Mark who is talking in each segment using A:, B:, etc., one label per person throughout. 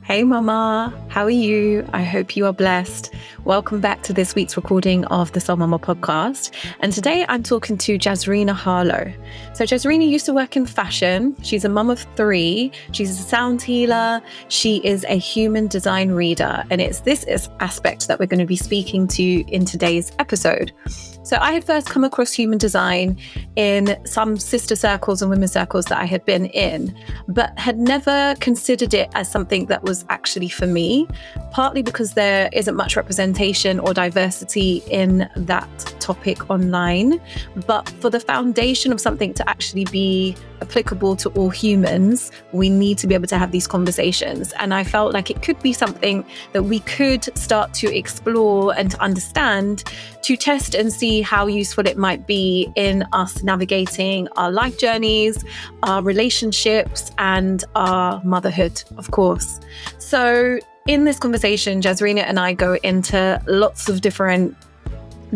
A: Hey Mama, how are you? I hope you are blessed. Welcome back to this week's recording of the Soul Mama podcast. And today I'm talking to Jazreena Harlow. So Jazreena used to work in fashion. She's a mum of 3. She's a sound healer. She is a human design reader. And it's this aspect that we're going to be speaking to in today's episode. So I had first come across human design in some sister circles and women's circles that I had been in, but had never considered it as something that was actually for me, partly because there isn't much representation or diversity in that topic online. But for the foundation of something to actually be applicable to all humans, we need to be able to have these conversations. And I felt like it could be something that we could start to explore and to understand, to test and see how useful it might be in us navigating our life journeys, our relationships, and our motherhood, of course. So in this conversation, Jazreena and I go into lots of different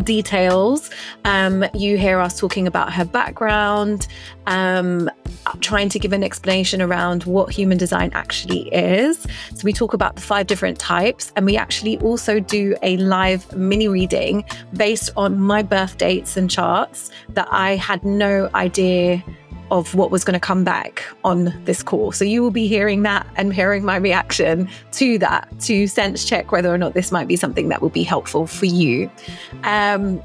A: details. You hear us talking about her background, trying to give an explanation around what human design actually is. So we talk about the 5 different types, and we actually also do a live mini reading based on my birth dates and charts that I had no idea of what was going to come back on this call. So you will be hearing that and hearing my reaction to that, to sense check whether or not this might be something that will be helpful for you.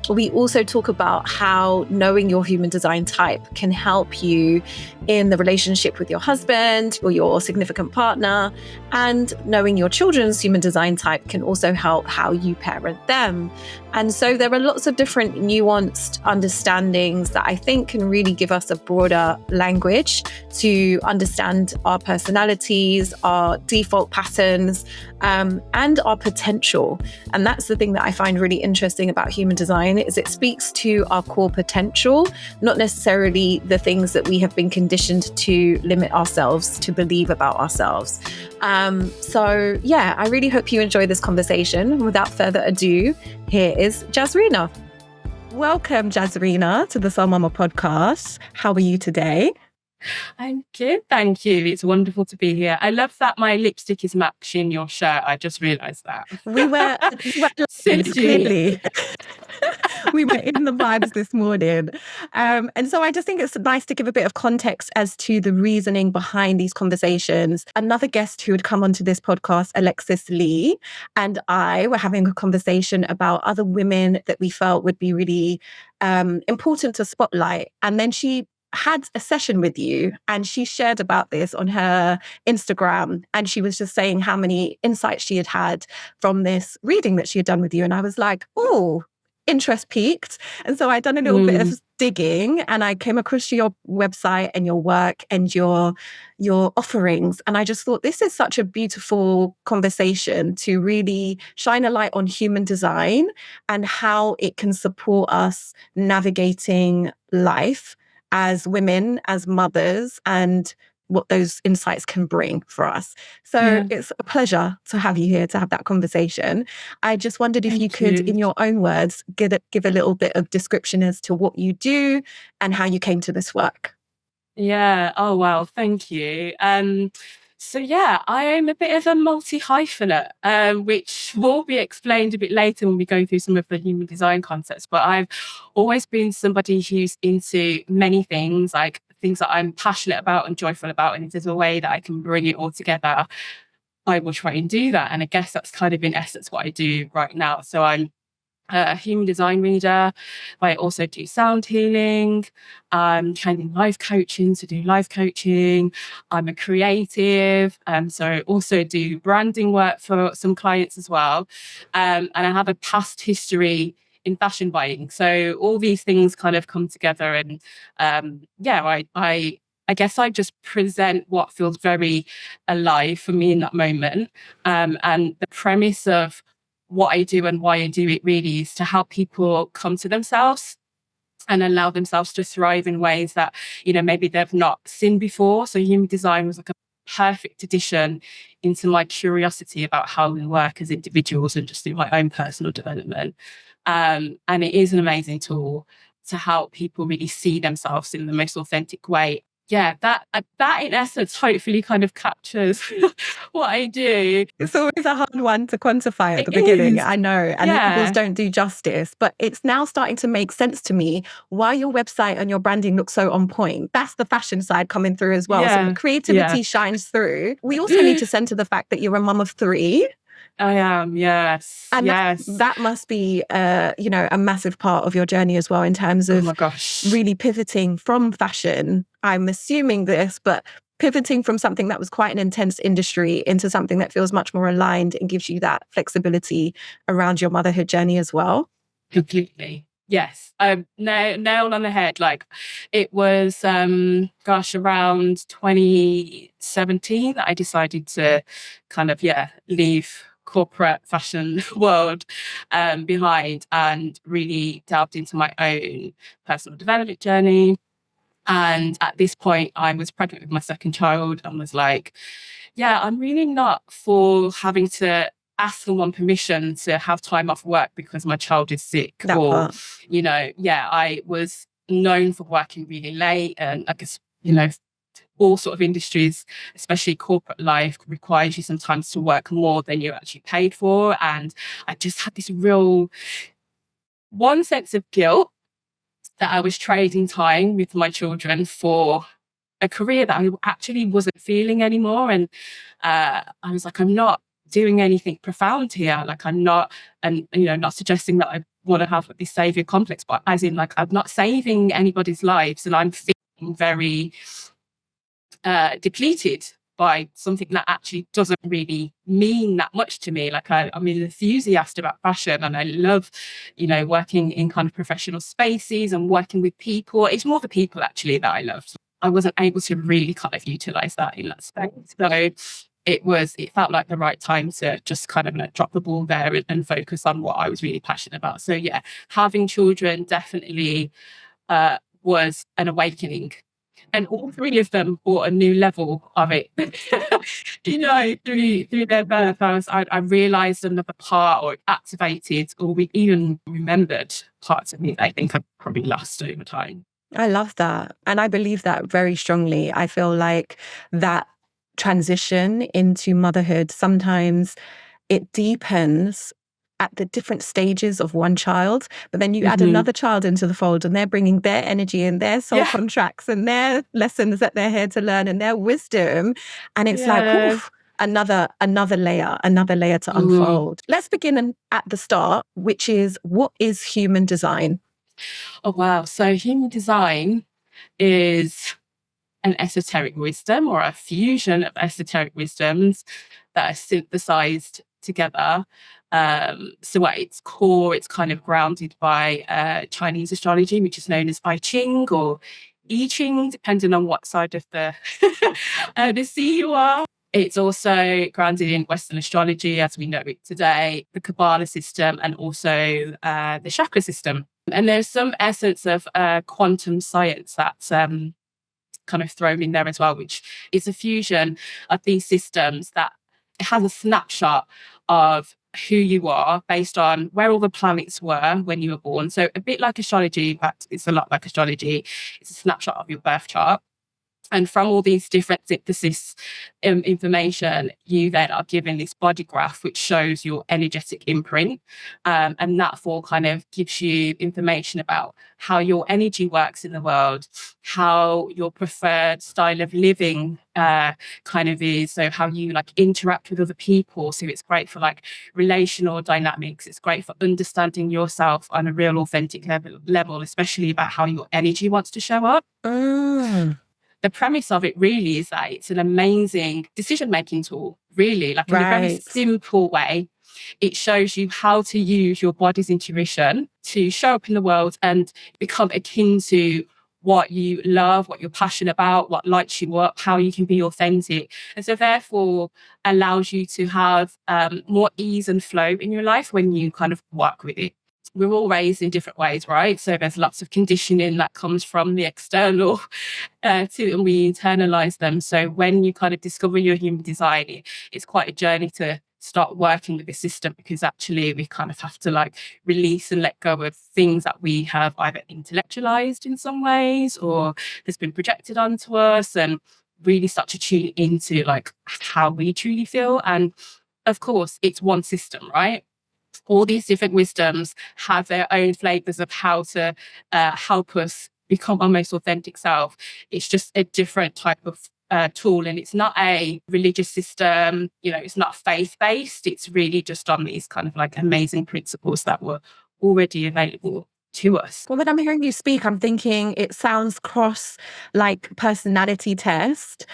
A: We also talk about how knowing your human design type can help you in the relationship with your husband or your significant partner, and knowing your children's human design type can also help how you parent them. And so there are lots of different nuanced understandings that I think can really give us a broader language to understand our personalities, our default patterns, and our potential. And that's the thing that I find really interesting about human design, is it speaks to our core potential, not necessarily the things that we have been conditioned to limit ourselves to believe about ourselves. So yeah, I really hope you enjoy this conversation. Without further ado, here is Jazreena. Welcome, Jazreena, to the Soul Mama podcast. How are you today?
B: I'm good, thank you. It's wonderful to be here. I love that my lipstick is matching your shirt. I just realised that.
A: We were clearly. We were in the vibes this morning. And so I just think it's nice to give a bit of context as to the reasoning behind these conversations. Another guest who had come onto this podcast, Alexis Lee, and I were having a conversation about other women that we felt would be really important to spotlight. And then she had a session with you and she shared about this on her Instagram, and she was just saying how many insights she had had from this reading that she had done with you. And I was like, oh, interest peaked. And so I'd done a little bit of digging, and I came across your website and your work and your offerings. And I just thought this is such a beautiful conversation to really shine a light on human design and how it can support us navigating life as women, as mothers, and what those insights can bring for us. So It's a pleasure to have you here to have that conversation. I just wondered if you could, in your own words, give a little bit of description as to what you do and how you came to this work.
B: Yeah. Oh, wow. Thank you. So yeah, I'm a bit of a multi-hyphenate, which will be explained a bit later when we go through some of the human design concepts. But I've always been somebody who's into many things, like things that I'm passionate about and joyful about. And if there's a way that I can bring it all together, I will try and do that. And I guess that's kind of in essence what I do right now. So I'm a human design reader. I also do sound healing, training life coaching to do life coaching. I'm a creative, so I also do branding work for some clients as well. And I have a past history in fashion buying. So all these things kind of come together, and I guess I just present what feels very alive for me in that moment. And the premise of what I do and why I do it really is to help people come to themselves and allow themselves to thrive in ways that, maybe they've not seen before. So human design was like a perfect addition into my curiosity about how we work as individuals and just through my own personal development. And it is an amazing tool to help people really see themselves in the most authentic way yeah, that in essence hopefully kind of captures what I do.
A: It's always a hard one to quantify at the
B: It
A: beginning,
B: is.
A: I know, and labels
B: Yeah.
A: don't do justice, but it's now starting to make sense to me why your website and your branding look so on point. That's the fashion side coming through as well. So the
B: Yeah. Yeah.
A: creativity shines through. We also need to center the fact that you're a mum of 3.
B: I am. Yes.
A: And
B: Yes.
A: that must be, a massive part of your journey as well, in terms
B: Oh
A: of
B: my gosh.
A: really pivoting from fashion. I'm assuming this, but pivoting from something that was quite an intense industry into something that feels much more aligned and gives you that flexibility around your motherhood journey as well.
B: Completely. Yes. Nail on the head. Like, it was, around 2017 that I decided to kind of, leave corporate fashion world behind and really delved into my own personal development journey. And at this point, I was pregnant with my second child and was like, yeah, I'm really not for having to ask someone permission to have time off work because my child is sick.
A: That
B: Or,
A: part.
B: I was known for working really late, and I guess, all sort of industries, especially corporate life, requires you sometimes to work more than you're actually paid for. And I just had this real one sense of guilt that I was trading time with my children for a career that I actually wasn't feeling anymore. And I was like, I'm not doing anything profound here. Like, I'm not, and, not suggesting that I want to have this savior complex, but as in, like, I'm not saving anybody's lives, and I'm feeling very depleted by something that actually doesn't really mean that much to me. Like, I'm an enthusiast about fashion, and I love, working in kind of professional spaces and working with people. It's more the people actually that I love. I wasn't able to really kind of utilize that in that space. So it felt like the right time to just kind of drop the ball there and focus on what I was really passionate about. So yeah, having children definitely was an awakening. And all 3 of them brought a new level of it. Through their birth, I realised another part, or activated, or we even remembered parts of me that I think I've probably lost over time.
A: I love that. And I believe that very strongly. I feel like that transition into motherhood, sometimes it deepens at the different stages of one child, but then you add another child into the fold, and they're bringing their energy and their soul contracts and their lessons that they're here to learn and their wisdom. And it's like, oof, another layer to unfold. Let's begin at the start, which is, what is human design?
B: Oh, wow. So human design is an esoteric wisdom, or a fusion of esoteric wisdoms that are synthesized together. So at its core, it's kind of grounded by Chinese astrology, which is known as I Ching or I Ching, depending on what side of the sea you are. It's also grounded in Western astrology as we know it today, the Kabbalah system, and also the chakra system. And there's some essence of quantum science that's kind of thrown in there as well, which is a fusion of these systems that has a snapshot of who you are based on where all the planets were when you were born. So a bit like astrology, in fact, it's a lot like astrology. It's a snapshot of your birth chart. And from all these different synthesis information, you then are given this body graph, which shows your energetic imprint. And that for kind of gives you information about how your energy works in the world, how your preferred style of living kind of is. So how you like interact with other people. So it's great for like relational dynamics. It's great for understanding yourself on a real authentic level, especially about how your energy wants to show up. The premise of it really is that it's an amazing decision-making tool, really, like in a very simple way. It shows you how to use your body's intuition to show up in the world and become akin to what you love, what you're passionate about, what lights you up, how you can be authentic. And so therefore allows you to have more ease and flow in your life when you kind of work with it. We're all raised in different ways, right? So there's lots of conditioning that comes from the external and we internalize them. So when you kind of discover your human design, it's quite a journey to start working with the system, because actually we kind of have to like release and let go of things that we have either intellectualized in some ways or has been projected onto us, and really start to tune into like how we truly feel. And of course, it's one system, right? All these different wisdoms have their own flavors of how to help us become our most authentic self. It's just a different type of tool, and it's not a religious system, it's not faith-based. It's really just on these kind of like amazing principles that were already available to us.
A: Well, when I'm hearing you speak, I'm thinking it sounds cross like personality test,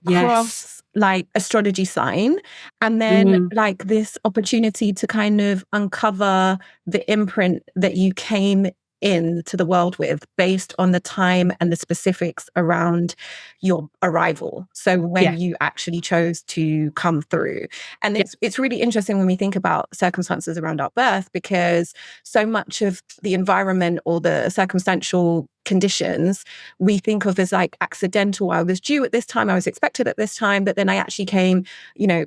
B: Yes.
A: cross like astrology sign, and then like this opportunity to kind of uncover the imprint that you came into the world with based on the time and the specifics around your arrival. So when you actually chose to come through. And it's really interesting when we think about circumstances around our birth, because so much of the environment or the circumstantial conditions we think of as like accidental. I was due at this time, I was expected at this time, but then I actually came,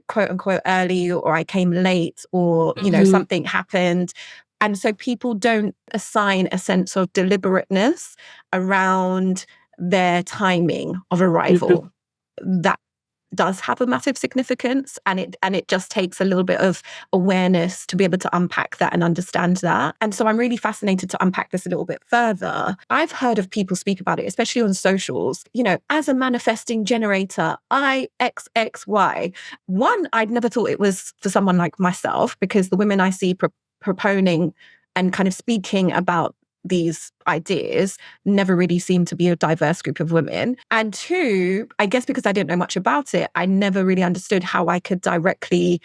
A: quote unquote early, or I came late, or, something happened. And so people don't assign a sense of deliberateness around their timing of arrival. That does have a massive significance, and it just takes a little bit of awareness to be able to unpack that and understand that. And so I'm really fascinated to unpack this a little bit further. I've heard of people speak about it, especially on socials, as a manifesting generator, IXXY. One, I'd never thought it was for someone like myself, because the women I see proponing and kind of speaking about these ideas never really seemed to be a diverse group of women. And two, I guess because I didn't know much about it, I never really understood how I could directly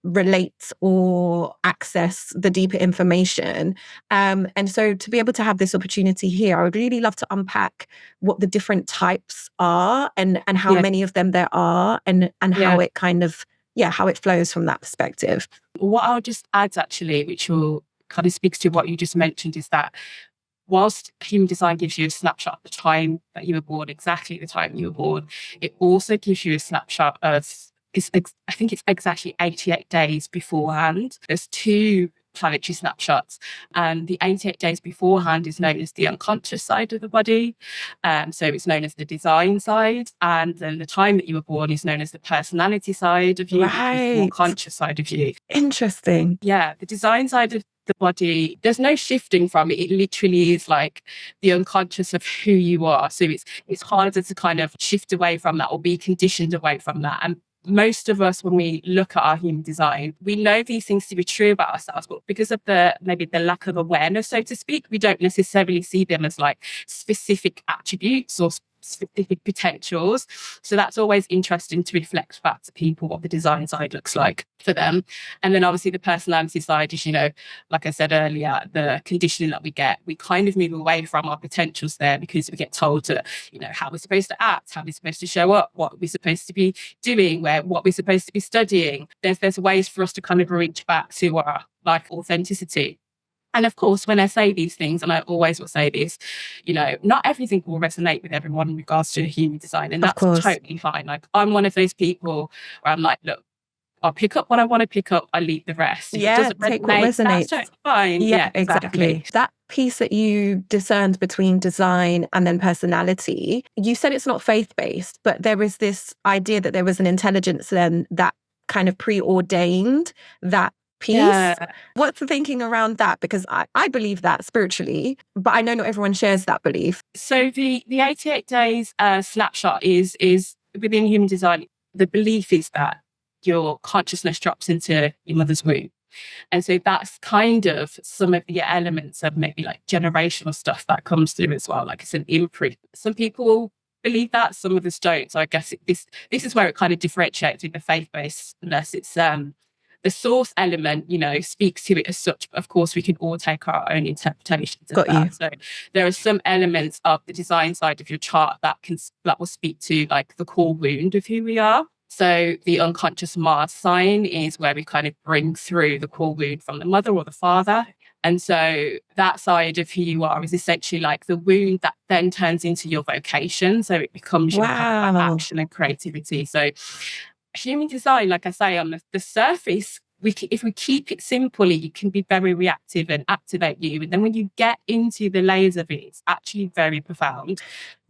A: relate or access the deeper information. And so to be able to have this opportunity here, I would really love to unpack what the different types are and how many of them there are, and how it kind of, how it flows from that perspective.
B: What I'll just add actually, which will kind of speaks to what you just mentioned, is that whilst human design gives you a snapshot of the time that you were born, exactly the time you were born, it also gives you a snapshot of, I think it's exactly 88 days beforehand. There's two planetary snapshots, and the 88 days beforehand is known as the unconscious side of the body. So it's known as the design side, and then the time that you were born is known as the personality side of you, which is the more conscious side of you.
A: Interesting.
B: Yeah, the design side of the body, there's no shifting from it. It literally is like the unconscious of who you are. So it's harder to kind of shift away from that or be conditioned away from that. And most of us, when we look at our human design, we know these things to be true about ourselves, but because of maybe the lack of awareness, so to speak, we don't necessarily see them as like specific attributes or specific potentials. So that's always interesting to reflect back to people what the design side looks like for them. And then obviously the personality side is, like I said earlier, the conditioning that we get, we kind of move away from our potentials there, because we get told to, how we're supposed to act, how we're supposed to show up, what we're supposed to be doing, what we're supposed to be studying. There's ways for us to kind of reach back to our like authenticity. And of course, when I say these things, and I always will say this, not everything will resonate with everyone in regards to human design. And that's totally fine. Like, I'm one of those people where I'm like, look, I'll pick up what I want to pick up. I leave the rest. If it doesn't
A: take what resonates.
B: That's totally fine. Yeah, exactly.
A: That piece that you discerned between design and then personality, you said it's not faith-based, but there is this idea that there was an intelligence then that kind of preordained that piece. Yeah. What's the thinking around that? Because I believe that spiritually, but I know not everyone shares that belief.
B: So the 88 days snapshot is within human design. The belief is that your consciousness drops into your mother's womb. And so that's kind of some of the elements of maybe like generational stuff that comes through as well. Like it's an imprint. Some people believe that, some of us don't. So I guess this is where it kind of differentiates with the faith-based, unless it's the source element, speaks to it as such. But of course, we can all take our own interpretations of that. So there are some elements of the design side of your chart that will speak to like the core wound of who we are. So the unconscious Mars sign is where we kind of bring through the core wound from the mother or the father. And so that side of who you are is essentially like the wound that then turns into your vocation. So it becomes your kind of action and creativity. So human design, like I say, on the surface, if we keep it simple, it can be very reactive and activate you. And then when you get into the layers of it, it's actually very profound.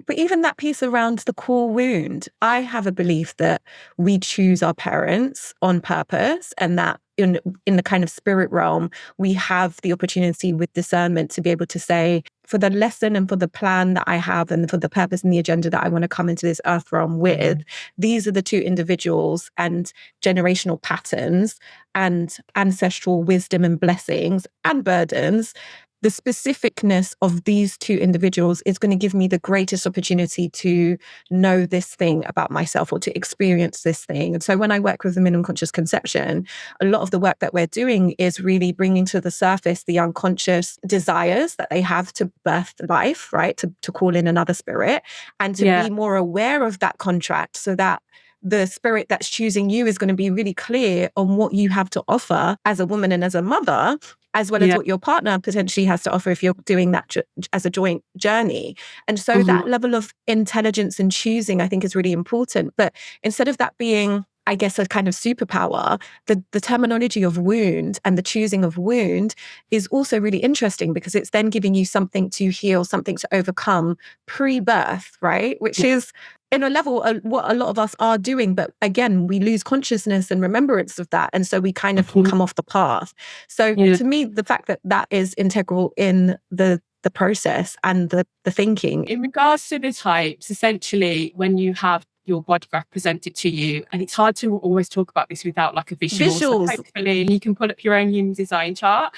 A: But even that piece around the core wound, I have a belief that we choose our parents on purpose, and that in the kind of spirit realm, we have the opportunity with discernment to be able to say, for the lesson and for the plan that I have and for the purpose and the agenda that I want to come into this earth realm with, these are the two individuals and generational patterns and ancestral wisdom and blessings and burdens. The specificness of these two individuals is going to give me the greatest opportunity to know this thing about myself or to experience this thing. And so when I work with the minimum conscious conception, a lot of the work that we're doing is really bringing to the surface the unconscious desires that they have to birth life, right? To call in another spirit and to be more aware of that contract, so that the spirit that's choosing you is going to be really clear on what you have to offer as a woman and as a mother, as well as what your partner potentially has to offer if you're doing that as a joint journey. And so that level of intelligence and choosing, I think, is really important. But instead of that being, I guess, a kind of superpower, the terminology of wound and the choosing of wound is also really interesting, because it's then giving you something to heal, something to overcome pre-birth, right? Which is, in a level, what a lot of us are doing. But again, we lose consciousness and remembrance of that. And so we kind of come off the path. So to me, the fact that that is integral in the process and the thinking.
B: In regards to the types, essentially, when you have your body graph presented to you, and it's hard to always talk about this without like a visual.
A: Visuals.
B: So hopefully you can pull up your own human design chart.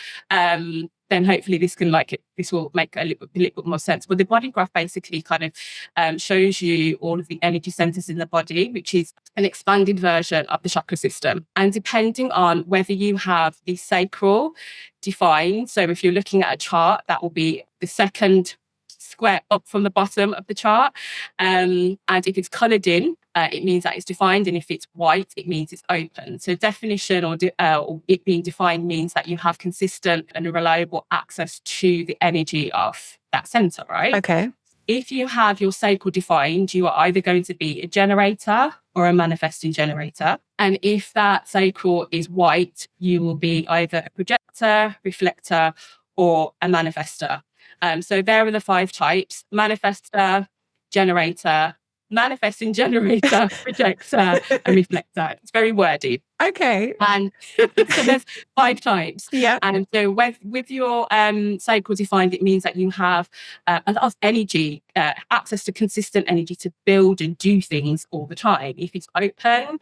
B: Then hopefully this will make a little bit more sense. But the body graph basically kind of shows you all of the energy centers in the body, which is an expanded version of the chakra system. And depending on whether you have the sacral defined, so if you're looking at a chart, that will be the second square up from the bottom of the chart. And if it's coloured in, it means that it's defined. And if it's white, it means it's open. So definition or it being defined means that you have consistent and reliable access to the energy of that centre, right?
A: Okay.
B: If you have your sacral defined, you are either going to be a generator or a manifesting generator. And if that sacral is white, you will be either a projector, reflector, or a manifester. So there are the 5 types: manifestor, generator, manifesting generator, projector, and reflector. It's very wordy.
A: Okay.
B: And so there's 5 types.
A: Yeah.
B: And so with your sacral defined, it means that you have a lot of energy, access to consistent energy to build and do things all the time. If it's open,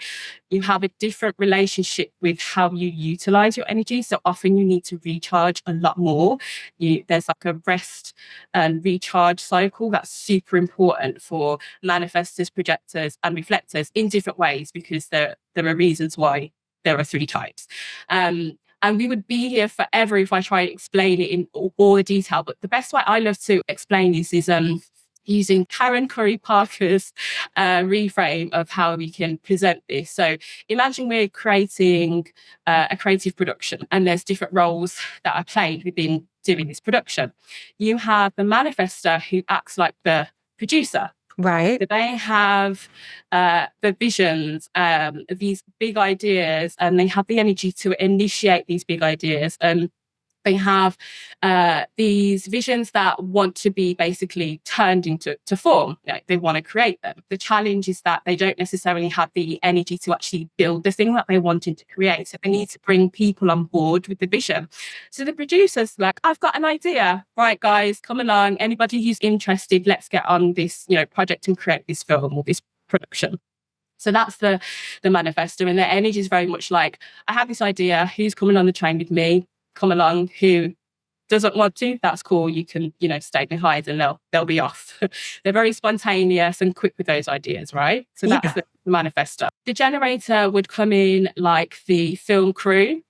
B: you have a different relationship with how you utilize your energy. So often you need to recharge a lot more. There's like a rest and recharge cycle that's super important for manifestors, projectors, and reflectors in different ways, because there are reasons why there are 3 types. And we would be here forever if I try to explain it in all the detail. But the best way I love to explain this is using Karen Curry Parker's reframe of how we can present this. So imagine we're creating a creative production, and there's different roles that are played within doing this production. You have the manifestor, who acts like the producer.
A: Right.
B: So they have the visions, these big ideas, and they have the energy to initiate these big ideas. And they have these visions that want to be basically turned into form. They want to create them. The challenge is that they don't necessarily have the energy to actually build the thing that they wanted to create. So they need to bring people on board with the vision. So the producer's like, I've got an idea. Right, guys, come along. Anybody who's interested, let's get on this, project and create this film or this production. So that's the manifestor, and their energy is very much like, I have this idea. Who's coming on the train with me? Come along. Who doesn't want to, that's cool. You can, stay behind, and they'll be off. They're very spontaneous and quick with those ideas, right? So that's the manifestor. The generator would come in like the film crew.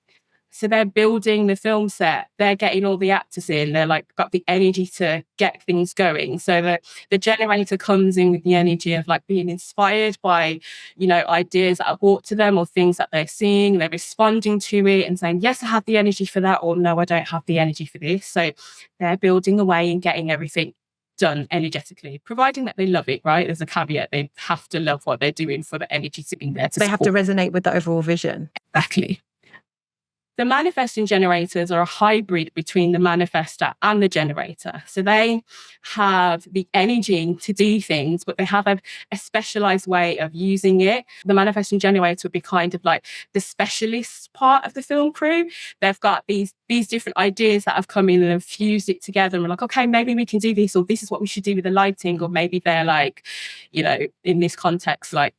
B: So they're building the film set. They're getting all the actors in. They're like got the energy to get things going. So the generator comes in with the energy of like being inspired by, ideas that are brought to them or things that they're seeing. They're responding to it and saying, yes, I have the energy for that, or no, I don't have the energy for this. So they're building away and getting everything done energetically, providing that they love it, right? There's a caveat. They have to love what they're doing for the energy to be there to
A: They have to
B: support.
A: resonate with the overall vision.
B: Exactly. The manifesting generators are a hybrid between the manifestor and the generator. So they have the energy to do things, but they have a specialized way of using it. The manifesting generator would be kind of like the specialist part of the film crew. They've got these different ideas that have come in and have fused it together. And we're like, okay, maybe we can do this, or this is what we should do with the lighting. Or maybe they're like, you know, in this context, like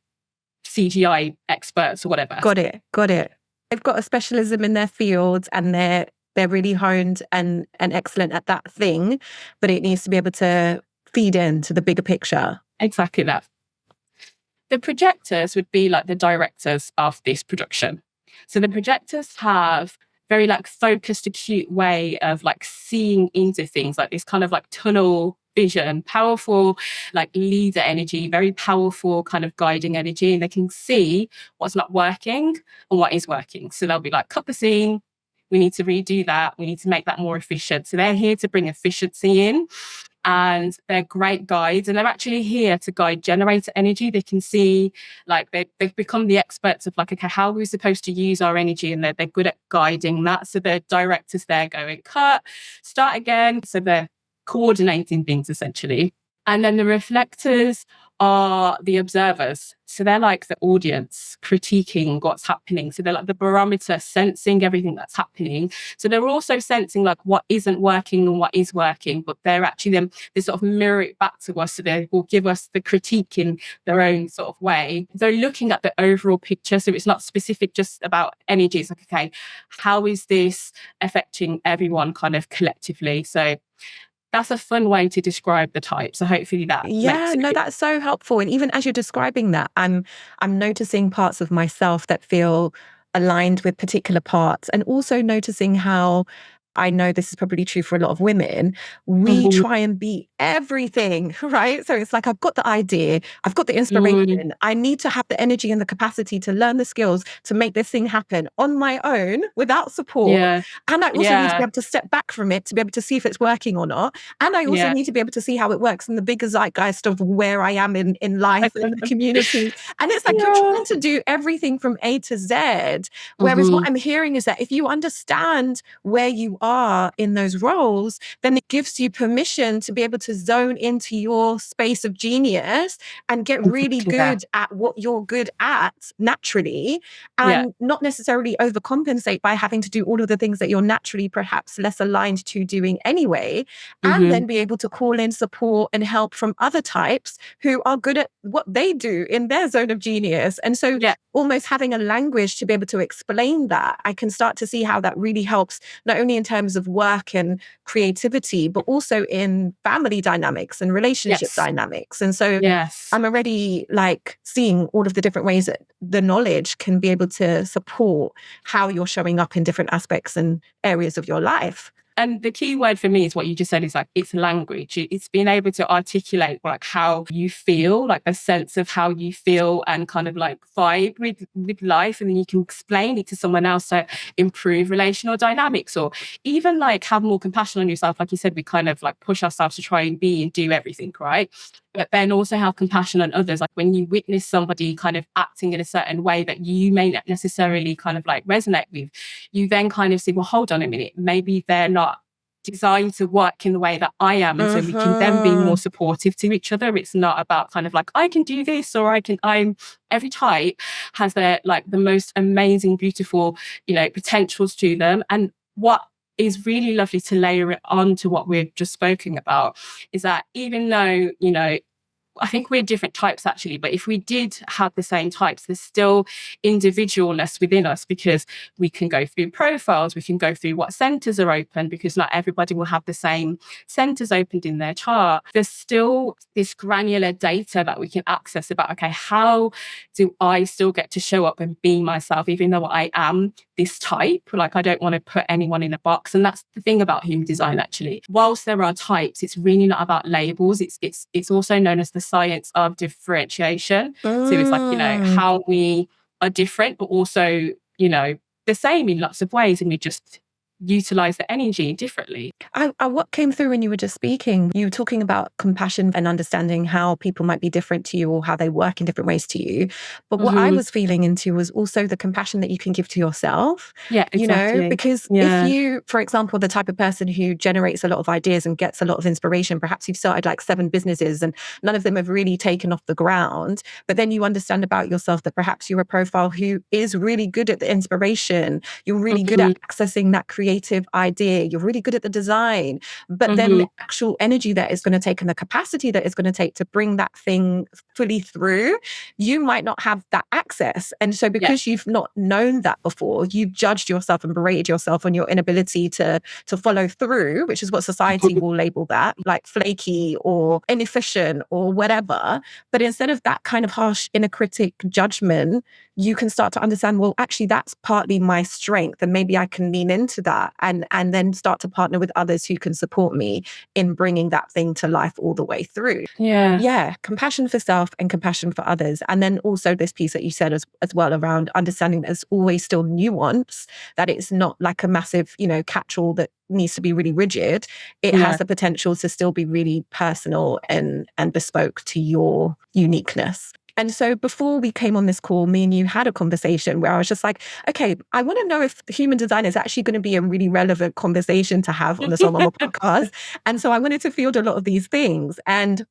B: CGI experts or whatever.
A: Got it. They've got a specialism in their field, and they're really honed and excellent at that thing, but it needs to be able to feed into the bigger picture.
B: Exactly that. The projectors would be like the directors of this production. So the projectors have very like focused, acute way of like seeing into things, like this kind of like tunnel vision, powerful like leader energy, very powerful kind of guiding energy, and they can see what's not working and what is working. So they'll be like, cut the scene, we need to redo that, we need to make that more efficient. So they're here to bring efficiency in, and they're great guides, and they're actually here to guide generator energy. They can see, like they've become the experts of like, okay, how are we supposed to use our energy, and they're good at guiding that. So the directors there going, cut, start again. So they're coordinating things essentially. And then the reflectors are the observers. So they're like the audience critiquing what's happening. So they're like the barometer, sensing everything that's happening. So they're also sensing like what isn't working and what is working, but they're actually them, they sort of mirror it back to us. So they will give us the critique in their own sort of way. They're looking at the overall picture. So it's not specific just about energy. It's like, okay, how is this affecting everyone kind of collectively? So that's a fun way to describe the type. So hopefully that
A: that's so helpful. And even as you're describing that, I'm noticing parts of myself that feel aligned with particular parts, and also noticing how, I know this is probably true for a lot of women, we try and be everything, right? So it's like, I've got the idea, I've got the inspiration, I need to have the energy and the capacity to learn the skills to make this thing happen on my own without support.
B: Yeah.
A: And I also need to be able to step back from it to be able to see if it's working or not. And I also need to be able to see how it works in the bigger zeitgeist of where I am in life and the community. And it's like, you're trying to do everything from A to Z. Whereas what I'm hearing is that if you understand where you are in those roles, then it gives you permission to be able to zone into your space of genius and get really good at what you're good at naturally, and not necessarily overcompensate by having to do all of the things that you're naturally perhaps less aligned to doing anyway, and then be able to call in support and help from other types who are good at what they do in their zone of genius. And so almost having a language to be able to explain that, I can start to see how that really helps, not only in terms of work and creativity, but also in family dynamics and relationship dynamics. And so I'm already like seeing all of the different ways that the knowledge can be able to support how you're showing up in different aspects and areas of your life.
B: And the key word for me is what you just said, is like, it's language. It's being able to articulate like how you feel, like a sense of how you feel and kind of like vibe with life. And then you can explain it to someone else to improve relational dynamics, or even like have more compassion on yourself. Like you said, we kind of like push ourselves to try and be and do everything, right? But then also have compassion on others. Like when you witness somebody kind of acting in a certain way that you may not necessarily kind of like resonate with, you then kind of say, well, hold on a minute, maybe they're not designed to work in the way that I am. And so we can then be more supportive to each other. It's not about kind of like, I can do this, or every type has their like the most amazing, beautiful, potentials to them. And what is really lovely to layer it on to what we've just spoken about is that even though, I think we're different types actually, but if we did have the same types, there's still individualness within us, because we can go through profiles, we can go through what centers are open, because not everybody will have the same centers opened in their chart. There's still this granular data that we can access about, okay, how do I still get to show up and be myself, even though I am this type? Like, I don't want to put anyone in a box. And that's the thing about human design, actually. Whilst there are types, it's really not about labels. It's also known as the science of differentiation. So it's like, how we are different, but also, the same in lots of ways. And we just utilize the energy differently.
A: What came through when you were just speaking, you were talking about compassion and understanding how people might be different to you or how they work in different ways to you. But what I was feeling into was also the compassion that you can give to yourself.
B: Yeah, exactly.
A: Because if you, for example, the type of person who generates a lot of ideas and gets a lot of inspiration, perhaps you've started like 7 businesses and none of them have really taken off the ground. But then you understand about yourself that perhaps you're a profile who is really good at the inspiration. You're really good at accessing that creative idea. You're really good at the design. But then the actual energy that is going to take and the capacity that is going to take to bring that thing fully through, you might not have that access. And so because you've not known that before, you've judged yourself and berated yourself on your inability to follow through, which is what society will label that, like flaky or inefficient or whatever. But instead of that kind of harsh inner critic judgment, you can start to understand, well, actually, that's partly my strength. And maybe I can lean into that and then start to partner with others who can support me in bringing that thing to life all the way through. Yeah. Compassion for self and compassion for others. And then also this piece that you said as well around understanding there's always still nuance, that it's not like a massive, catch-all that needs to be really rigid. It has the potential to still be really personal and bespoke to your uniqueness. And so before we came on this call, me and you had a conversation where I was just like, okay, I want to know if human design is actually going to be a really relevant conversation to have on the Soul Mama podcast. And so I wanted to field a lot of these things. And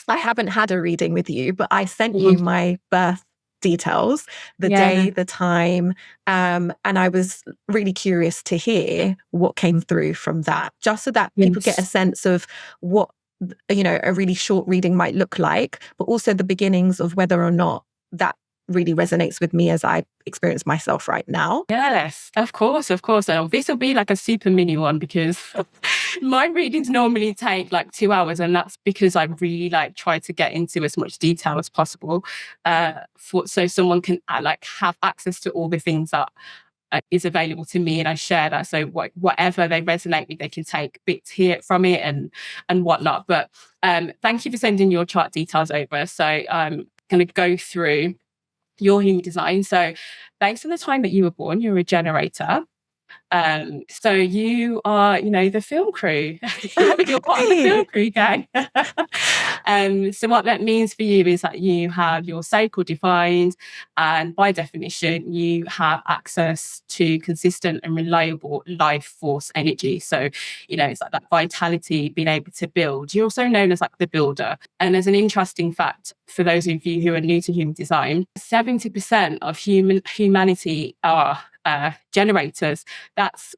A: I haven't had a reading with you, but I sent you my birth details, the day, the time. And I was really curious to hear what came through from that, just so that people get a sense of what a really short reading might look like, but also the beginnings of whether or not that really resonates with me as I experience myself right now.
B: Yes, of course. And this will be like a super mini one because my readings normally take like 2 hours, and that's because I really try to get into as much detail as possible, so someone can have access to all the things that is available to me, and I share that. So whatever they resonate with, they can take bits here from it and whatnot. But thank you for sending your chart details over. So I'm going to go through your human design. So based on the time that you were born, you're a generator. So you are, the film crew. You're part of the film crew gang. So what that means for you is that you have your sacral defined, and by definition, you have access to consistent and reliable life force energy. So, it's like that vitality, being able to build. You're also known as the builder. And as an interesting fact, for those of you who are new to human design, 70% of humanity are generators. That's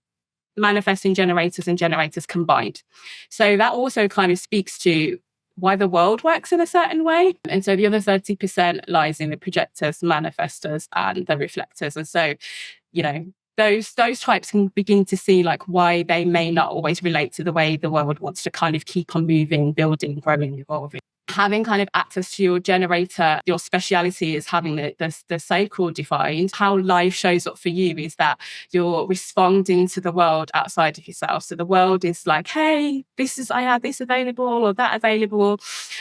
B: manifesting generators and generators combined. So that also kind of speaks to why the world works in a certain way. And so the other 30% lies in the projectors, manifestors, and the reflectors. And so, those types can begin to see why they may not always relate to the way the world wants to kind of keep on moving, building, growing, evolving. Having kind of access to your generator, your speciality is having the sacral defined. How life shows up for you is that you're responding to the world outside of yourself. So the world is like, hey, I have this available or that available.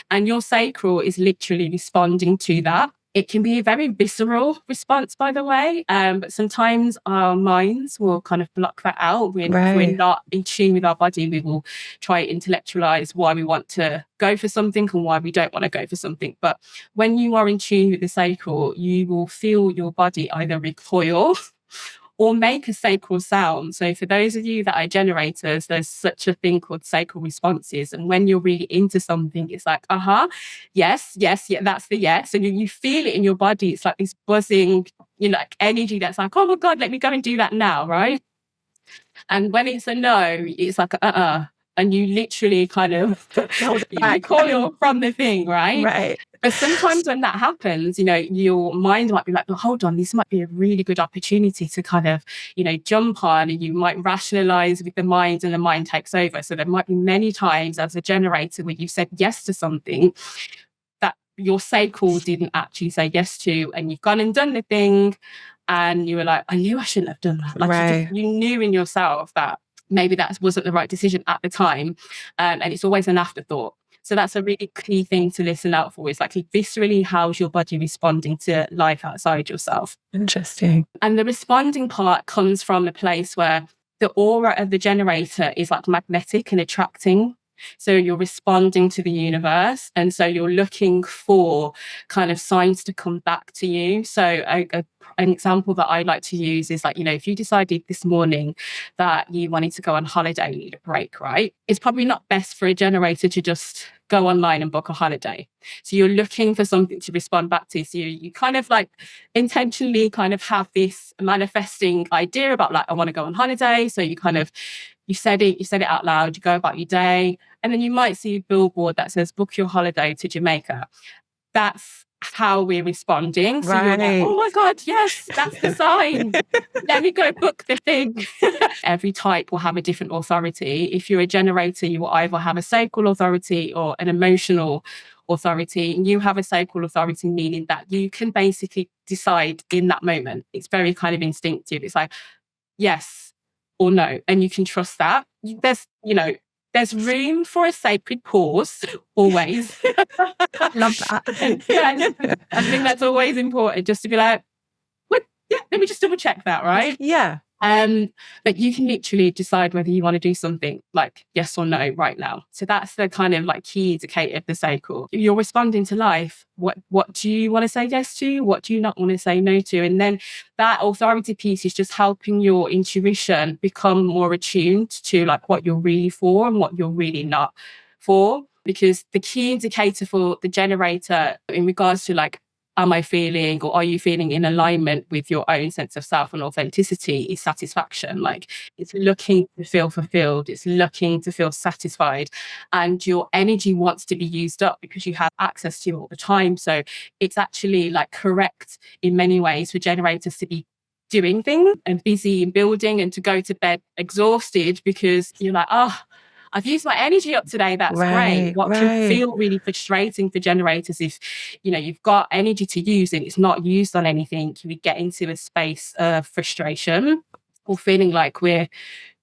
B: And your sacral is literally responding to that. It can be a very visceral response, by the way, but sometimes our minds will kind of block that out. If we're not in tune with our body, we will try to intellectualize why we want to go for something and why we don't want to go for something. But when you are in tune with the sacral, you will feel your body either recoil or make a sacral sound. So for those of you that are generators, there's such a thing called sacral responses. And when you're really into something, it's like, yes, yeah, that's the yes. And you feel it in your body. It's like this buzzing, energy that's like, oh my God, let me go and do that now, right? And when it's a no, it's like, and you literally kind of recoil from the thing, right?
A: Right.
B: But sometimes when that happens, your mind might be like, well, hold on, this might be a really good opportunity to kind of, jump on, and you might rationalize with the mind and the mind takes over. So there might be many times as a generator where you said yes to something that your sacral didn't actually say yes to, and you've gone and done the thing and you were like, I knew I shouldn't have done that. You knew in yourself that maybe that wasn't the right decision at the time. And it's always an afterthought. So that's a really key thing to listen out for, is viscerally, how's your body responding to life outside yourself?
A: Interesting.
B: And the responding part comes from a place where the aura of the generator is like magnetic and attracting. So you're responding to the universe. And so you're looking for kind of signs to come back to you. So an example that I like to use is like, if you decided this morning that you wanted to go on holiday, you need a break, right? It's probably not best for a generator to just go online and book a holiday. So you're looking for something to respond back to. So you kind of like intentionally kind of have this manifesting idea about like, I want to go on holiday. So you said it out loud, you go about your day, and then you might see a billboard that says, book your holiday to Jamaica. That's how we're responding. So you're like, oh my God, yes, that's the sign. Let me go book the thing. Every type will have a different authority. If you're a generator, you will either have a sacral authority or an emotional authority. And you have a sacral authority, meaning that you can basically decide in that moment. It's very kind of instinctive. It's like, yes or no. And you can trust that. There's room for a sacred pause, always.
A: Love that.
B: Yeah, I think that's always important, just to be like, let me just double check that, right?
A: Yeah.
B: But you can literally decide whether you want to do something like yes or no right now. So that's the kind of like key indicator of the sacral. You're responding to life. What do you want to say yes to? What do you not want to say no to? And then that authority piece is just helping your intuition become more attuned to like what you're really for and what you're really not for. Because the key indicator for the generator in regards to like, am I feeling, or are you feeling in alignment with your own sense of self and authenticity, is satisfaction. Like, it's looking to feel fulfilled. It's looking to feel satisfied. And your energy wants to be used up because you have access to it all the time. So it's actually like correct in many ways for generators to be doing things and busy and building, and to go to bed exhausted because you're like, I've used my energy up today. That's great. What can feel really frustrating for generators if, you've got energy to use and it's not used on anything, you get into a space of frustration or feeling like we're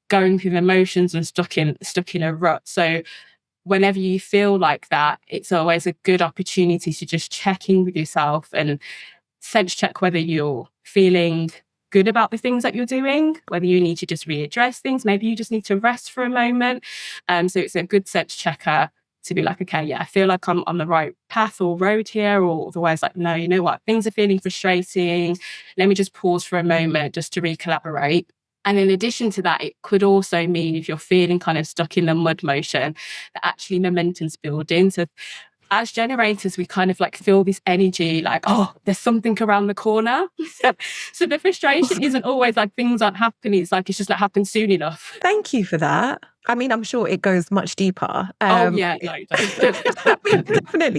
B: going through emotions and stuck in a rut. So whenever you feel like that, it's always a good opportunity to just check in with yourself and sense check whether you're feeling good about the things that you're doing, whether you need to just readdress things, maybe you just need to rest for a moment. So it's a good sense checker to be like, okay, yeah, I feel like I'm on the right path or road here, or otherwise like, no, you know what, things are feeling frustrating. Let me just pause for a moment just to recollaborate. And in addition to that, it could also mean if you're feeling kind of stuck in the mud motion, that actually momentum's building. So as generators, we kind of like feel this energy like, there's something around the corner. So the frustration isn't always like things aren't happening. It's like, it's just like happen soon enough.
A: Thank you for that. I mean, I'm sure it goes much deeper. Definitely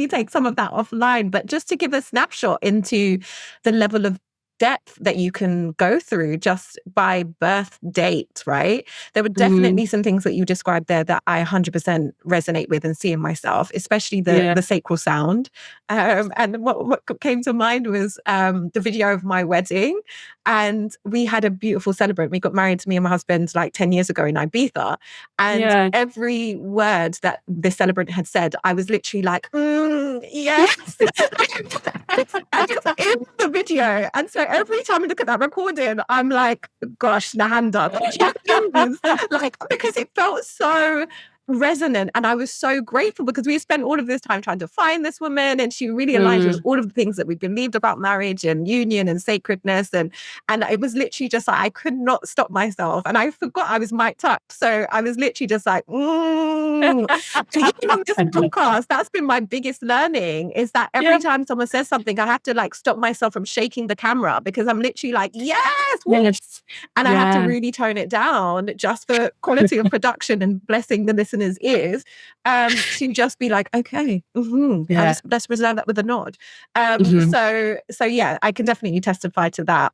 A: take some of that offline. But just to give a snapshot into the level of depth that you can go through just by birth date, right? There were definitely some things that you described there that I 100% resonate with and see in myself, especially the sacral sound. And what came to mind was the video of my wedding. And we had a beautiful celebrant. We got married to me and my husband like 10 years ago in Ibiza. And every word that the celebrant had said, I was literally like, yes. In the video. And so every time I look at that recording, I'm like, gosh, Nahanda. Like, because it felt so resonant. And I was so grateful because we spent all of this time trying to find this woman, and she really aligned with all of the things that we believed about marriage and union and sacredness. And it was literally just like, I could not stop myself. And I forgot I was mic'd up. So I was literally just like, on this podcast, that's been my biggest learning, is that every time someone says something, I have to like stop myself from shaking the camera, because I'm literally like, yes. And I have to really tone it down just for quality of production and blessing the listeners' ears, to just be like, okay, let's reserve that with a nod. So yeah, I can definitely testify to that.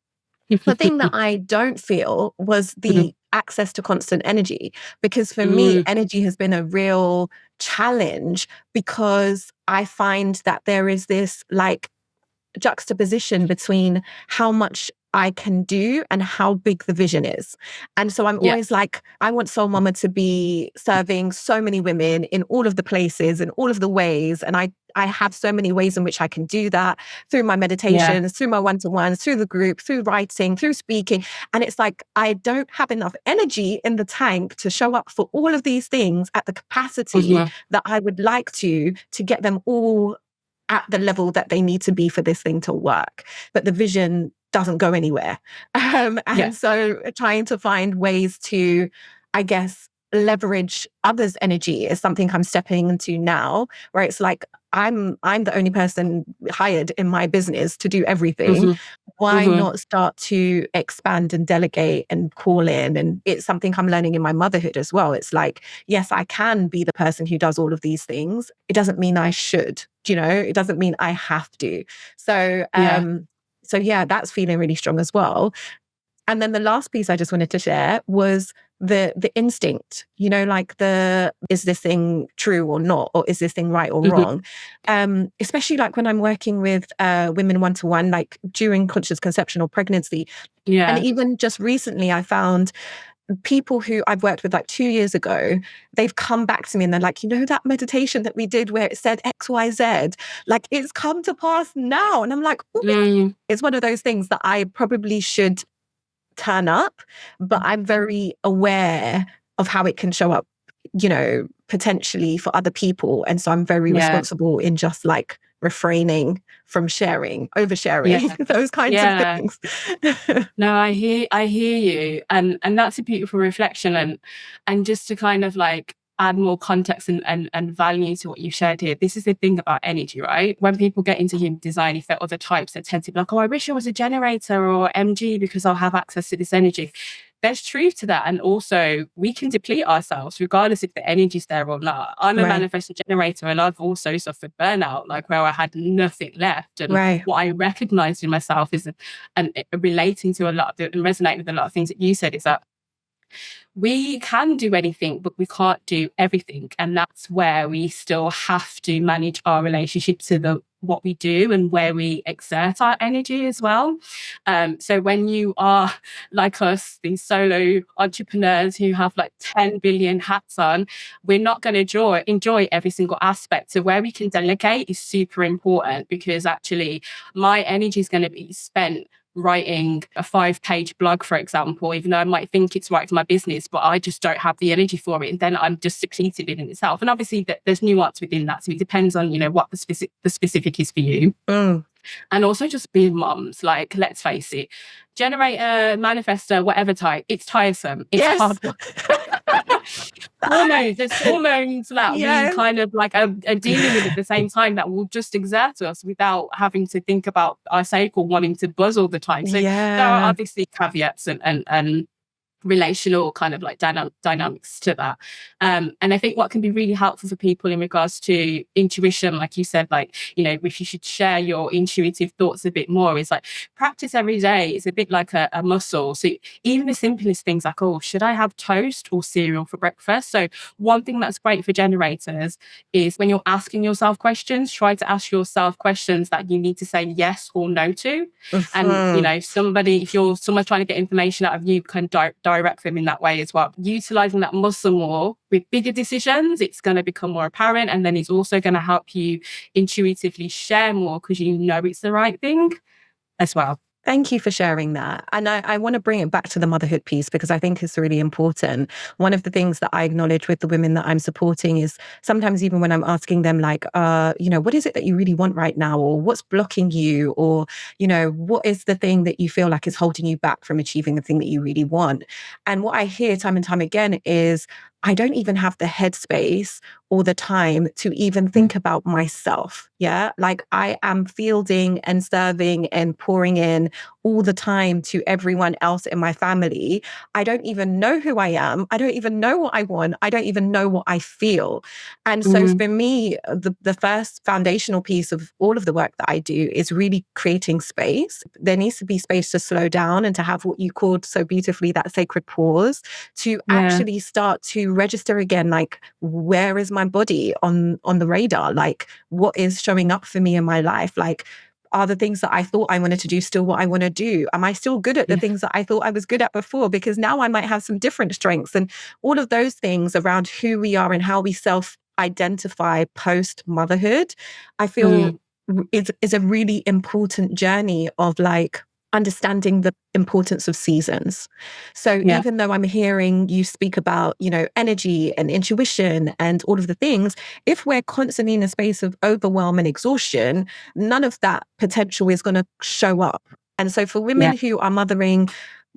A: The thing that I don't feel was the access to constant energy, because for me, energy has been a real challenge, because I find that there is this like juxtaposition between how much I can do and how big the vision is. And so I'm
B: Yeah.
A: always like, I want Soul Mama to be serving so many women in all of the places, in all of the ways. And I have so many ways in which I can do that through my
B: Yeah.
A: meditations, through my one-to-ones, through the group, through writing, through speaking. And it's like, I don't have enough energy in the tank to show up for all of these things at the capacity that I would like to get them all at the level that they need to be for this thing to work. But the vision doesn't go anywhere. And so trying to find ways to, I guess, leverage others' energy is something I'm stepping into now, where it's like, I'm the only person hired in my business to do everything. Why not start to expand and delegate and call in? And it's something I'm learning in my motherhood as well. It's like, yes, I can be the person who does all of these things. It doesn't mean I should, it doesn't mean I have to. So, so yeah, that's feeling really strong as well. And then the last piece I just wanted to share was the instinct, like is this thing true or not? Or is this thing right or wrong? Especially like when I'm working with women one-to-one, like during conscious conception or pregnancy.
B: Yeah.
A: And even just recently, I found people who I've worked with like 2 years ago, they've come back to me and they're like, that meditation that we did where it said X, Y, Z, like it's come to pass now. And I'm like, it's one of those things that I probably should turn up, but I'm very aware of how it can show up, potentially for other people. And so I'm very responsible in just like refraining from sharing, oversharing, those kinds of things.
B: No, I hear you. And that's a beautiful reflection. And just to kind of like add more context and value to what you shared here. This is the thing about energy, right? When people get into human design, if they're other types, they tend to be like, oh, I wish I was a generator or MG because I'll have access to this energy. There's truth to that. And also we can deplete ourselves regardless if the energy's there or not. I'm a manifesting generator and I've also suffered burnout, like where I had nothing left. And what I recognized in myself is, and relating to a lot of and resonating with a lot of things that you said, is that we can do anything, but we can't do everything. And that's where we still have to manage our relationship to what we do and where we exert our energy as well. So when you are like us, these solo entrepreneurs who have like 10 billion hats on, we're not going to enjoy every single aspect. So where we can delegate is super important, because actually my energy is going to be spent writing a 5-page blog, for example, even though I might think it's right for my business, but I just don't have the energy for it. And then I'm just depleted in itself. And obviously there's nuance within that. So it depends on, what the specific is for you. And also just being moms, like, let's face it, generator, manifestor, whatever type, it's tiresome. It's hard work. There's hormones that we kind of like are dealing with at the same time that will just exert us without having to think about our cycle wanting to buzz all the time. So there are obviously caveats and relational kind of like dynamics to that. And I think what can be really helpful for people in regards to intuition, like you said, like, if you should share your intuitive thoughts a bit more, is like practice every day. It's a bit like a muscle. So even the simplest things like, oh, should I have toast or cereal for breakfast? So one thing that's great for generators is when you're asking yourself questions, try to ask yourself questions that you need to say yes or no to. And, if someone's trying to get information out of you, can direct them in that way as well. Utilizing that muscle more with bigger decisions, it's going to become more apparent. And then it's also going to help you intuitively share more because it's the right thing as well.
A: Thank you for sharing that. And I want to bring it back to the motherhood piece because I think it's really important. One of the things that I acknowledge with the women that I'm supporting is sometimes even when I'm asking them like, what is it that you really want right now? Or what's blocking you? Or, what is the thing that you feel like is holding you back from achieving the thing that you really want? And what I hear time and time again is, I don't even have the headspace or the time to even think about myself. Yeah. Like I am fielding and serving and pouring in all the time to everyone else in my family. I don't even know who I am. I don't even know what I want. I don't even know what I feel. And so for me, the first foundational piece of all of the work that I do is really creating space. There needs to be space to slow down and to have what you called so beautifully that sacred pause to actually start to register again, like, where is my body on the radar? Like, what is showing up for me in my life? Like, Are the things that I thought I wanted to do still what I want to do? Am I still good at the things that I thought I was good at before? Because now I might have some different strengths, and all of those things around who we are and how we self-identify post-motherhood, I feel is a really important journey of like understanding the importance of seasons. So even though I'm hearing you speak about, energy and intuition and all of the things, if we're constantly in a space of overwhelm and exhaustion, none of that potential is going to show up. And so for women who are mothering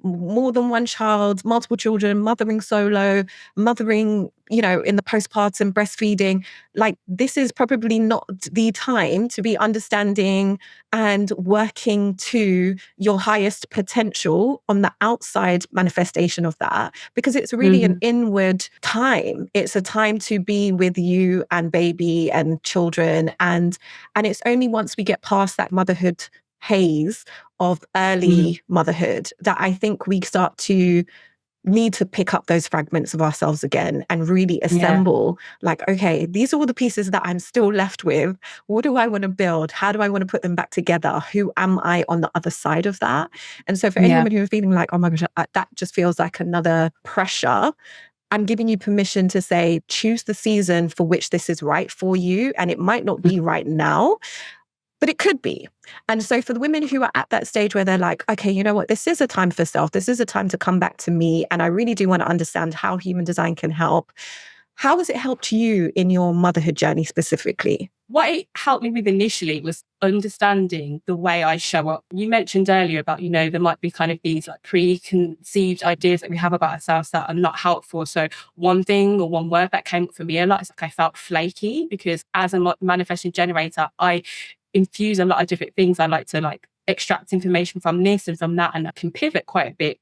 A: more than one child, multiple children, mothering solo, mothering, in the postpartum breastfeeding, like this is probably not the time to be understanding and working to your highest potential on the outside manifestation of that, because it's really an inward time. It's a time to be with you and baby and children. And it's only once we get past that motherhood haze of early motherhood that I think we start to need to pick up those fragments of ourselves again and really assemble like, okay, these are all the pieces that I'm still left with. What do I want to build? How do I want to put them back together? Who am I on the other side of that? And so for any women who are feeling like, oh my gosh, that just feels like another pressure, I'm giving you permission to say, choose the season for which this is right for you. And it might not be right now, but it could be. And so for the women who are at that stage where they're like, okay, you know what, this is a time for self. This is a time to come back to me. And I really do want to understand how human design can help. How has it helped you in your motherhood journey specifically?
B: What it helped me with initially was understanding the way I show up. You mentioned earlier about, there might be kind of these like preconceived ideas that we have about ourselves that are not helpful. So one thing or one word that came up for me a lot is like I felt flaky, because as a manifesting generator, I infuse a lot of different things. I like to like extract information from this and from that, and I can pivot quite a bit.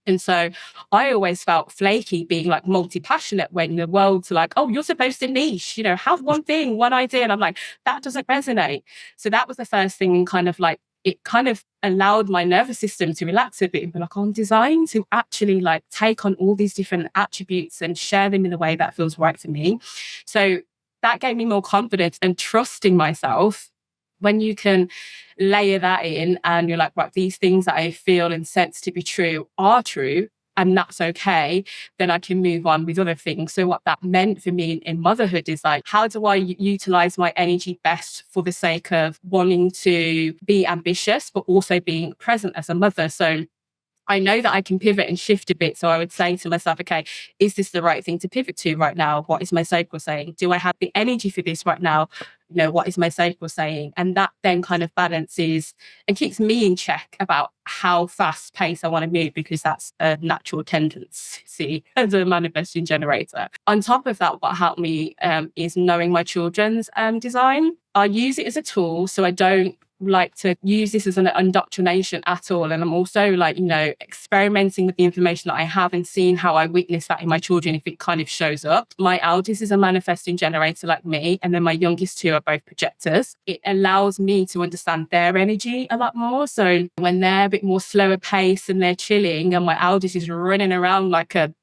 B: And so I always felt flaky being like multi-passionate when the world's like, oh, you're supposed to niche, have one thing, one idea. And I'm like, that doesn't resonate. So that was the first thing, and kind of like, it kind of allowed my nervous system to relax a bit and be like, I'm designed to actually like take on all these different attributes and share them in a way that feels right for me. So that gave me more confidence and trusting myself. When you can layer that in and you're like, right, these things that I feel and sense to be true are true, and that's okay, then I can move on with other things. So what that meant for me in motherhood is like, how do I utilize my energy best for the sake of wanting to be ambitious, but also being present as a mother? So I know that I can pivot and shift a bit. So I would say to myself, okay, is this the right thing to pivot to right now? What is my sacral saying? Do I have the energy for this right now? What is my sacral saying? And that then kind of balances and keeps me in check about how fast pace I want to move, because that's a natural tendency as a manifesting generator. On top of that, what helped me is knowing my children's design. I use it as a tool, so I don't like to use this as an indoctrination at all. And I'm also like, experimenting with the information that I have and seeing how I witness that in my children if it kind of shows up. My eldest is a manifesting generator like me, and then my youngest two are both projectors. It allows me to understand their energy a lot more. So when they're a bit more slower pace and they're chilling, and my eldest is running around like a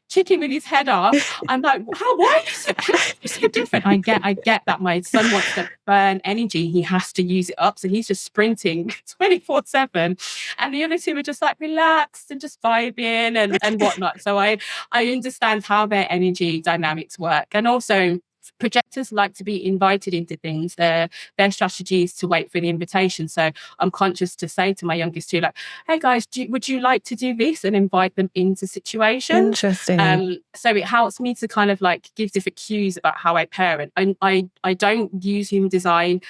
B: chicken with his head off, I'm like, why is it so different? I get that my son wants to burn energy. He has to use it up. So he's just sprinting 24/7. And the other two are just like relaxed and just vibing and whatnot. So I understand how their energy dynamics work. And also, projectors like to be invited into things. Their strategy is to wait for the invitation. So I'm conscious to say to my youngest two, like, hey guys, would you like to do this, and invite them into situations.
A: Interesting.
B: So it helps me to kind of like give different cues about how I parent. I don't use human design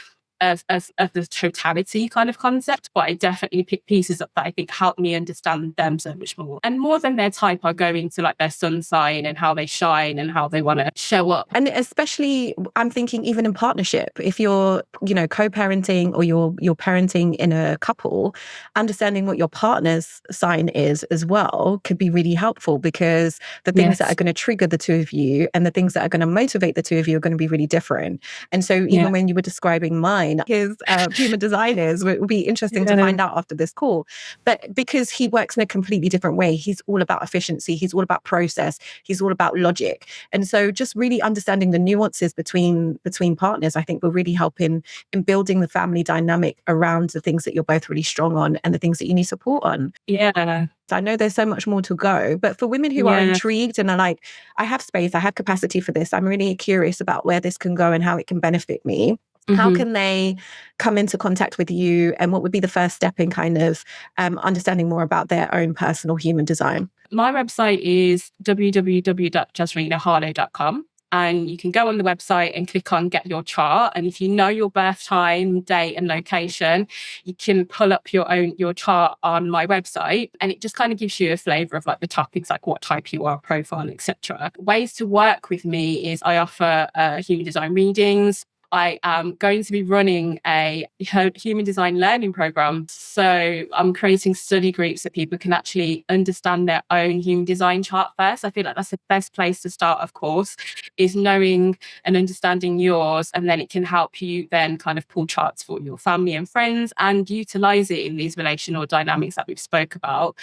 B: as the totality kind of concept, but I definitely pick pieces up that I think help me understand them so much more. And more than their type, I go into like their sun sign and how they shine and how they want to show up.
A: And especially, I'm thinking even in partnership, if you're, co-parenting or you're parenting in a couple, understanding what your partner's sign is as well could be really helpful, because the things that are going to trigger the two of you and the things that are going to motivate the two of you are going to be really different. And so even when you were describing mine, E39, his human design is. It will be interesting to find out after this call. But because he works in a completely different way, he's all about efficiency, he's all about process, he's all about logic. And so just really understanding the nuances between partners, I think will really help in building the family dynamic around the things that you're both really strong on and the things that you need support on.
B: Yeah.
A: I know there's so much more to go, but for women who are intrigued and are like, I have space, I have capacity for this, I'm really curious about where this can go and how it can benefit me. How can they come into contact with you, and what would be the first step in kind of understanding more about their own personal human design?
B: My website is www.jazreenaharlow.com. And you can go on the website and click on Get Your Chart. And if you know your birth time, date, and location, you can pull up your chart on my website. And it just kind of gives you a flavour of like the topics, like what type you are, profile, etc. Ways to work with me is I offer human design readings. I am going to be running a human design learning program. So I'm creating study groups that people can actually understand their own human design chart first. I feel like that's the best place to start, of course, is knowing and understanding yours. And then it can help you then kind of pull charts for your family and friends and utilize it in these relational dynamics that we've spoke about.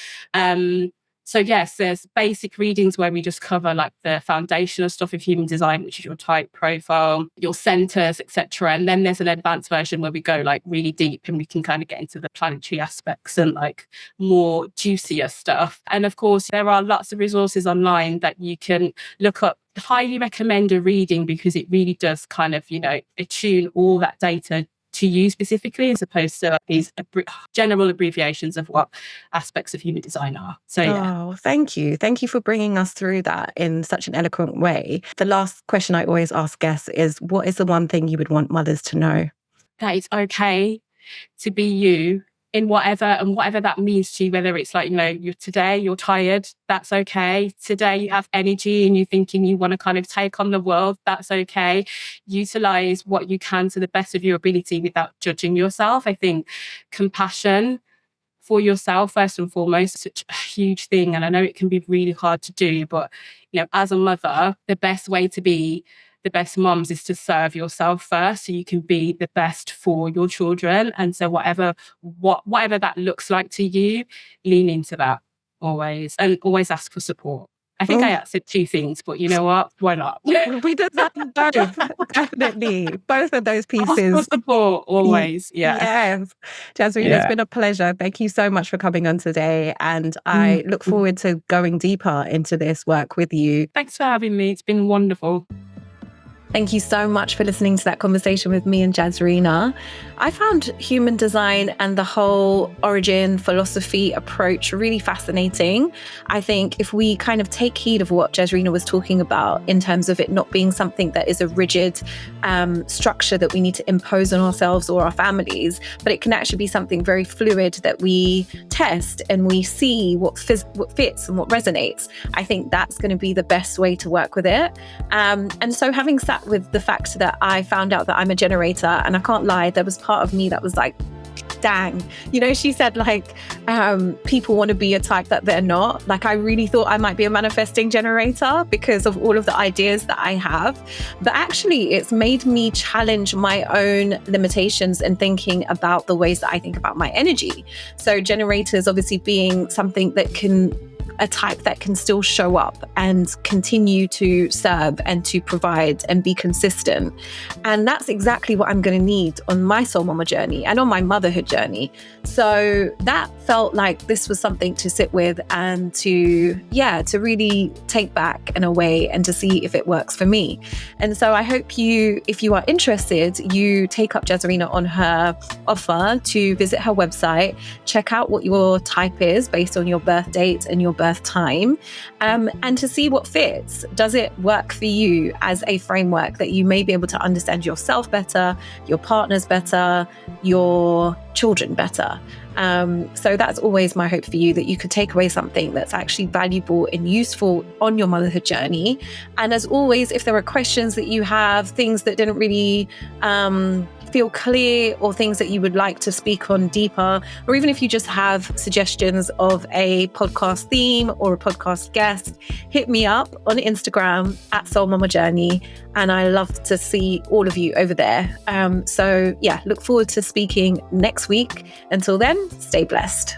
B: So yes, there's basic readings where we just cover like the foundational stuff of human design, which is your type, profile, your centers, etc. And then there's an advanced version where we go like really deep and we can kind of get into the planetary aspects and like more juicier stuff. And of course, there are lots of resources online that you can look up. Highly recommend a reading because it really does kind of, attune all that data to you specifically, as opposed to these general abbreviations of what aspects of human design are. So yeah.
A: Oh, thank you. Thank you for bringing us through that in such an eloquent way. The last question I always ask guests is, what is the one thing you would want mothers to know?
B: That it's okay to be you in whatever that means to you, whether it's like, you're tired, that's okay. Today you have energy and you're thinking you want to kind of take on the world, that's okay. Utilize what you can to the best of your ability without judging yourself. I think compassion for yourself, first and foremost, is such a huge thing. And I know it can be really hard to do, but, as a mother, the best way to be the best moms is to serve yourself first so you can be the best for your children. And so whatever that looks like to you, lean into that always, and always ask for support. I think I said two things, but you know what? Why not?
A: We did that both. Definitely. Both of those pieces.
B: Ask for support always. Yeah.
A: Yes. Jazreena, it's been a pleasure. Thank you so much for coming on today. And I look forward to going deeper into this work with you.
B: Thanks for having me. It's been wonderful.
A: Thank you so much for listening to that conversation with me and Jazreena. I found human design and the whole origin, philosophy, approach really fascinating. I think if we kind of take heed of what Jazreena was talking about in terms of it not being something that is a rigid structure that we need to impose on ourselves or our families, but it can actually be something very fluid that we test and we see what fits and what resonates. I think that's going to be the best way to work with it. And so having sat with the fact that I found out that I'm a generator, and I can't lie, there was part of me that was like, dang, she said like people want to be a type that they're not. Like I really thought I might be a manifesting generator because of all of the ideas that I have, but actually it's made me challenge my own limitations and thinking about the ways that I think about my energy. So generators obviously being something that a type that can still show up and continue to serve and to provide and be consistent. And that's exactly what I'm going to need on my soul mama journey and on my motherhood journey. So that felt like this was something to sit with and to really take back and away and to see if it works for me. And so I hope if you are interested, you take up Jazreena on her offer to visit her website, check out what your type is based on your birth date and your birth time, and to see what fits. Does it work for you as a framework that you may be able to understand yourself better, your partners better, your children better? So that's always my hope for you, that you could take away something that's actually valuable and useful on your motherhood journey. And as always, if there are questions that you have, things that didn't really feel feel clear or things that you would like to speak on deeper, or even if you just have suggestions of a podcast theme or a podcast guest, hit me up on Instagram at Soul Mama Journey. And I love to see all of you over there. So yeah, look forward to speaking next week. Until then, stay blessed.